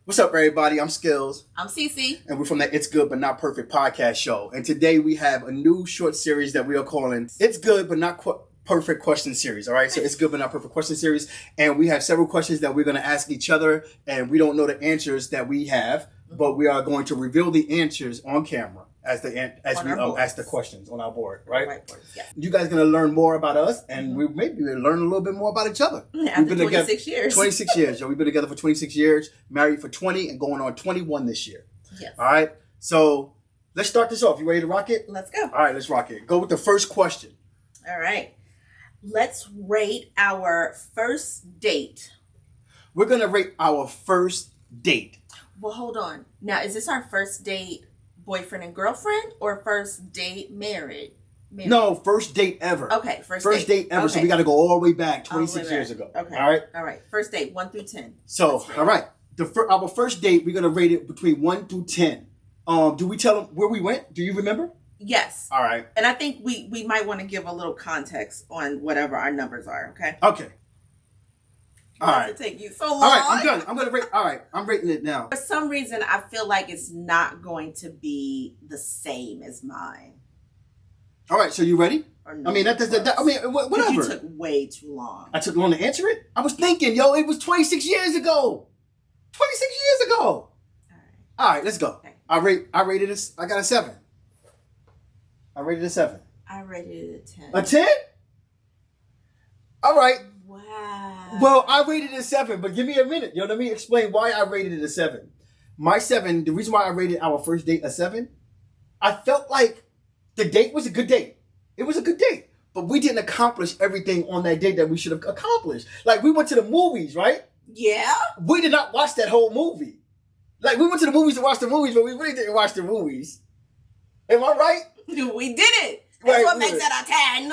What's up, everybody? I'm Skills. I'm Cece. And we're from the It's Good But Not Perfect podcast show. And today we have a new short series that we are calling It's Good But Not Perfect Question Series. All right? So It's Good But Not Perfect Question Series. And we have several questions that we're going to ask each other. And we don't know the answers that we have, but we are going to reveal the answers on camera as we ask the questions on our board, right? Yes. You guys are going to learn more about us, and we maybe learn a little bit more about each other. After We've been 26 together, years. 26 years. Yo, we've been together for 26 years, married for 20, and going on 21 this year. Yes. All right? So let's start this off. You ready to rock it? Let's go. All right, let's rock it. Go with the first question. All right. Let's rate our first date. We're going to rate our first date. Well, hold on. Now, is this our first date boyfriend and girlfriend or first date married? No, first date ever. Okay, first date ever. Okay. So we got to go all the way back All the 26 way years back. ago. Okay. All right. First date, 1 through 10. So, all right. Our first date, we're going to rate it between 1 through 10. Do we tell them where we went? Do you remember? Yes. All right. And I think we might want to give a little context on whatever our numbers are, okay? Okay. All right. It take you so long. All right, I'm done. I'm going to rate. All right, I'm rating it now. For some reason, I feel like it's not going to be the same as mine. All right, so you ready? Or no, I mean, whatever. You took way too long. I took long to answer it? I was thinking, it was 26 years ago. 26 years ago. All right, let's go. Okay. I rated it. I got a 7. I rated a 7. I rated it a 10. A 10? All right. Wow. Well, I rated it a 7, but give me a minute. Let me explain why I rated it a 7. My 7, the reason why I rated our first date a 7, I felt like the date was a good date. It was a good date. But we didn't accomplish everything on that date that we should have accomplished. Like, we went to the movies, right? Yeah. We did not watch that whole movie. Like, we went to the movies to watch the movies, but we really didn't watch the movies. Am I right? We did it. That's what makes it a 10.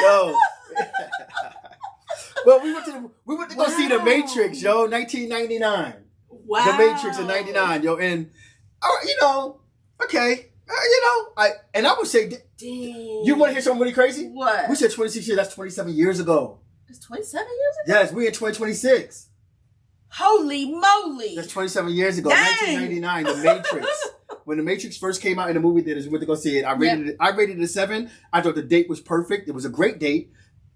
Yo. Well, we went to go see The Matrix, 1999. Wow. The Matrix in 99, and okay. I would say, dang. You want to hear something really crazy? What? We said 26 years, that's 27 years ago. It's 27 years ago? Yes, we're in 2026. Holy moly. That's 27 years ago, Dang. 1999, The Matrix. When The Matrix first came out in the movie theaters, we went to go see it. I rated it a 7. I thought the date was perfect. It was a great date.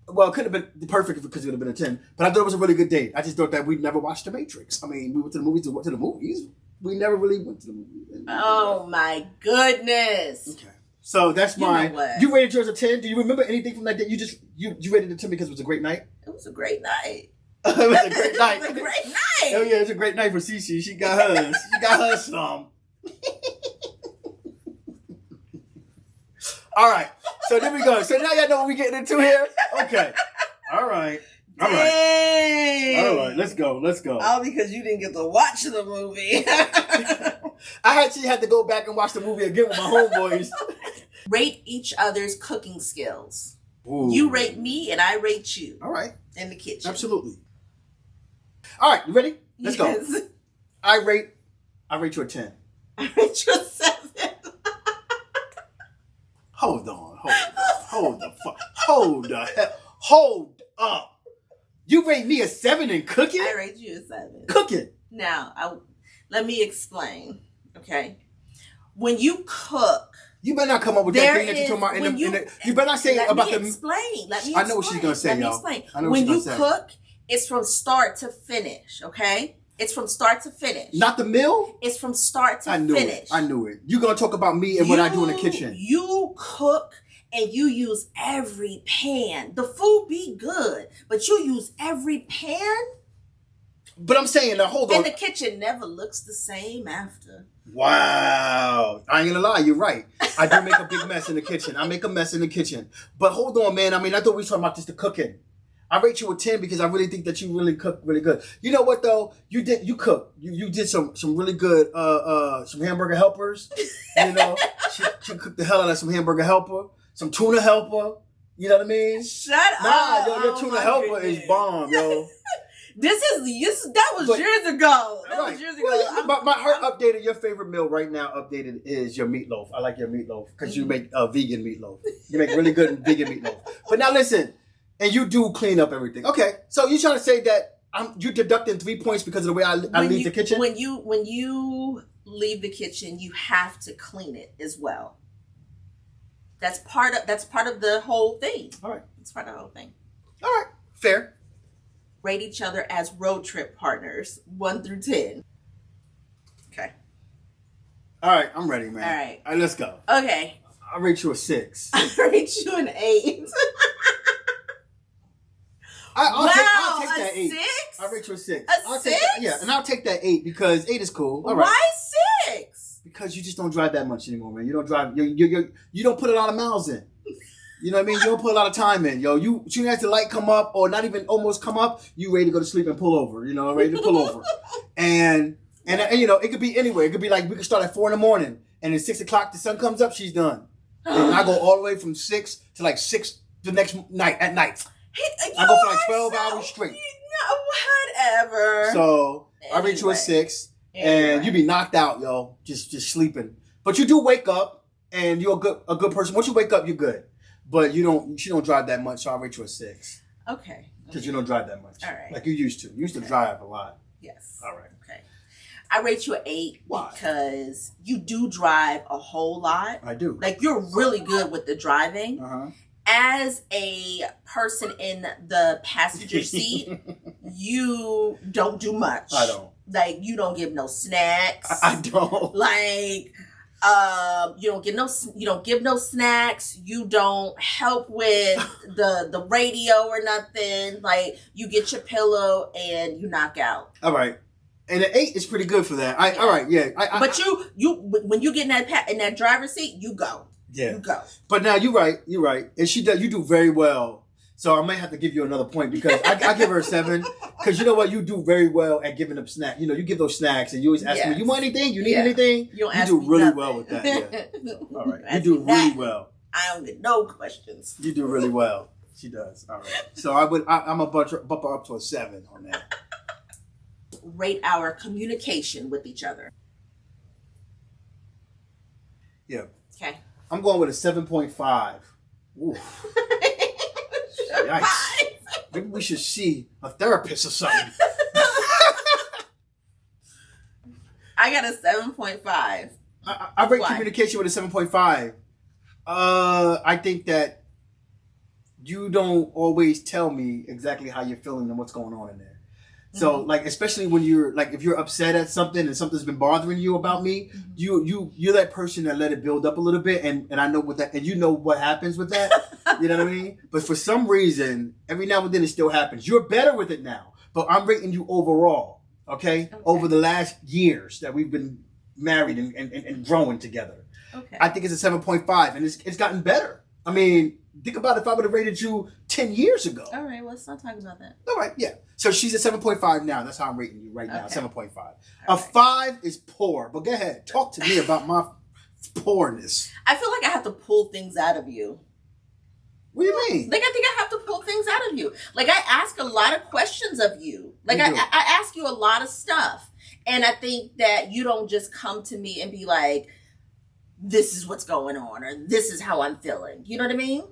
Well, it couldn't have been perfect because it would have been a 10. But I thought it was a really good date. I just thought that we'd never watched The Matrix. I mean, we went to the movies to the movies. We never really went to the movies. Oh, my goodness. Okay. So that's mine. You rated yours a 10. Do you remember anything from that day? You rated it to me because it was a great night? It was a great night. It was a great night. It was a great night. Oh, yeah, it was a great night for Cece. She got hers. She got her some. All right. So there we go. So now y'all know what we're getting into here? Okay. All right. All right. Dang. All right. Let's go. All because you didn't get to watch the movie. I actually had to go back and watch the movie again with my homeboys. Rate each other's cooking skills. Ooh. You rate me and I rate you. All right. In the kitchen. Absolutely. All right. You ready? Let's go. I rate you a 10. I rate you a 7. Hold up. You rate me a 7 in cooking? I rate you a 7. Cooking. Now, let me explain. Okay. When you cook, you better not come up with that thing that you're talking about. You better not say about the. Let me explain. I know what she's gonna say, y'all. When you cook, it's from start to finish. Okay. It's from start to finish. Not the meal? It's from start to finish. I knew it. You're going to talk about me and what I do in the kitchen. You cook and you use every pan. The food be good, but you use every pan. But I'm saying, now hold on. And the kitchen never looks the same after. Wow. I ain't going to lie. You're right. I do make a big mess in the kitchen. I make a mess in the kitchen. But hold on, man. I mean, I thought we were talking about just the cooking. I rate you a 10 because I really think that you really cook really good. You know what though? You cook. You did some really good some hamburger helpers. She cooked the hell out of some hamburger helper, some tuna helper. You know what I mean? Shut up. Nah, your tuna helper is bomb, yo. That was years ago. That was years ago. Well, her updated, your favorite meal right now updated is your meatloaf. I like your meatloaf because you make vegan meatloaf. You make really good vegan meatloaf. But now listen. And you do clean up everything. Okay, so you're trying to say that you're deducting 3 points because of the way I leave the kitchen. When you leave the kitchen, you have to clean it as well. That's part of the whole thing. All right. It's part of the whole thing. All right. Fair. Rate each other as road trip partners, 1 through 10. Okay. All right. I'm ready, man. All right. Let's go. Okay. I'll rate you a 6. I rate you an 8. I'll take that a 8. 6? I'll rate you a 6. A I'll 6? Take that, yeah, and I'll take that 8 because 8 is cool. All right. Why 6? Because you just don't drive that much anymore, man. You don't drive. You don't put a lot of miles in. You know what I mean? You don't put a lot of time in, yo. You soon as the light come up, or not even almost come up, you ready to go to sleep and pull over. You know, ready to pull over. And you know, it could be anywhere. It could be like we could start at 4 a.m. and at 6 o'clock the sun comes up, she's done. And I go all the way from 6 to like 6 the next night at night. I go for like 12 hours straight. Whatever. So I rate you a 6, and you be knocked out, yo, just sleeping. But you do wake up, and you're a good person. Once you wake up, you're good. But you don't drive that much, so I rate you a 6. Okay. Because you don't drive that much. All right. Like you used to. You used to drive a lot. Yes. All right. Okay. I rate you an 8 Why? because you do drive a whole lot. I do. Like, you're really good with the driving. Uh-huh. As a person in the passenger seat, you don't do much. I don't. Like, you don't give no snacks. I don't. Like, you don't give no snacks. You don't help with the radio or nothing. Like, you get your pillow and you knock out. All right. And an 8 is pretty good for that. All right, yeah. But you when you get in that driver's seat, you go. Yeah. You go. But now you're right. And you do very well. So I might have to give you another point because I give her a 7. Because you know what? You do very well at giving them snacks. You know, you give those snacks and you always ask me, you want anything? You need anything? You do really well with that. Yeah. All right. You do really well. I don't get no questions. You do really well. She does. All right. So I'm a bump her up to a 7 on that. Rate our communication with each other. Yeah. Okay. I'm going with a 7.5. Ooh. Yikes. Maybe we should see a therapist or something. I got a 7.5. I rate communication with a 7.5. I think that you don't always tell me exactly how you're feeling and what's going on in there. So, like, especially when if you're upset at something and something's been bothering you about me, you're that person that let it build up a little bit, and I know what that, and you know what happens with that. You know what I mean? But for some reason, every now and then it still happens. You're better with it now, but I'm rating you overall, okay? Over the last years that we've been married and growing together. Okay. I think it's a 7.5, and it's gotten better. I mean, think about if I would have rated you 10 years ago. All right, well, let's not talk about that. All right, yeah. So she's at 7.5 now. That's how I'm rating you right now, 7.5. All a 5 is poor. But go ahead. Talk to me about my poorness. I feel like I have to pull things out of you. What do you mean? Like, I think I have to pull things out of you. Like, I ask a lot of questions of you. Like, I ask you a lot of stuff. And I think that you don't just come to me and be like, this is what's going on, or this is how I'm feeling. You know what I mean?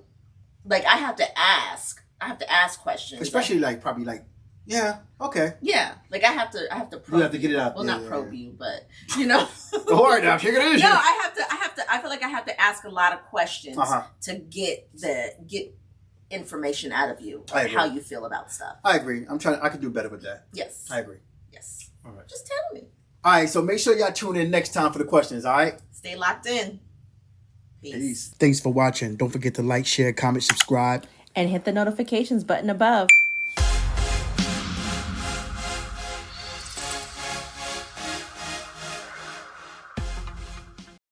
Like, I have to ask. I have to ask questions. Especially probably yeah, okay. Yeah, like I have to probe. You have to get it out. Well, not probe you, but you know. All right, now take it easy. No, I feel like I have to ask a lot of questions to get information out of you, like how you feel about stuff. I agree. I could do better with that. Yes. I agree. Yes. All right. Just tell me. All right, so make sure y'all tune in next time for the questions, all right? Stay locked in. Peace. Thanks for watching. Don't forget to like, share, comment, subscribe. And hit the notifications button above.